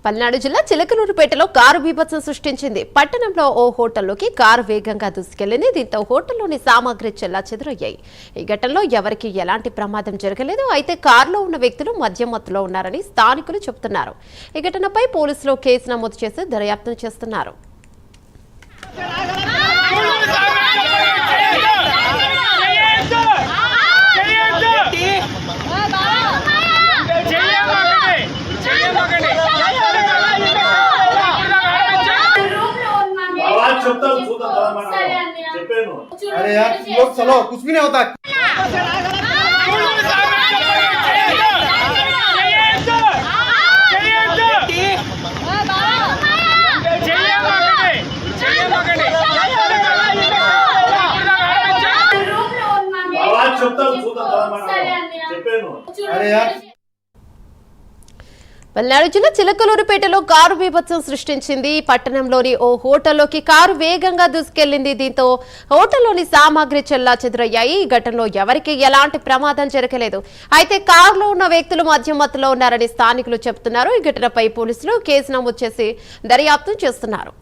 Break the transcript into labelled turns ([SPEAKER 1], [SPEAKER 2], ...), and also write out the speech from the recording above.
[SPEAKER 1] పల్నాడు జిల్లా చిలకలూరుపేటలో కారు బీభత్సం సృష్టించింది. పట్టణంలో ఓ హోటల్లోకి కారు వేగంగా దూసుకెళ్లింది. దీంతో హోటల్లోని సామాగ్రి చెల్లాచెదురయ్యాయి. ఈ ఘటనలో ఎవరికీ ఎలాంటి ప్రమాదం జరగలేదు. అయితే కారులో ఉన్న వ్యక్తులు మద్యం మత్తులో ఉన్నారని స్థానికులు చెబుతున్నారు. ఈ ఘటనపై పోలీసులు కేసు నమోదు చేసి దర్యాప్తు చేస్తున్నారు.
[SPEAKER 2] अरे यार लोग चलो कुछ भी नहीं होता। अरे यार
[SPEAKER 1] పల్నాడు జిల్లా చిలకలూరుపేటలో కారు బీభత్సం సృష్టించింది. పట్టణంలోని ఓ హోటల్లోకి కారు వేగంగా దూసుకెళ్లింది. దీంతో హోటల్లోని సామాగ్రి చెల్లాచెదురయ్యాయి. ఈ ఘటనలో ఎవరికీ ఎలాంటి ప్రమాదం జరగలేదు. అయితే కారులో ఉన్న వ్యక్తులు మద్యం మత్తులో ఉన్నారని స్థానికులు చెబుతున్నారు. ఈ ఘటనపై పోలీసులు కేసు నమోదు చేసి దర్యాప్తు చేస్తున్నారు.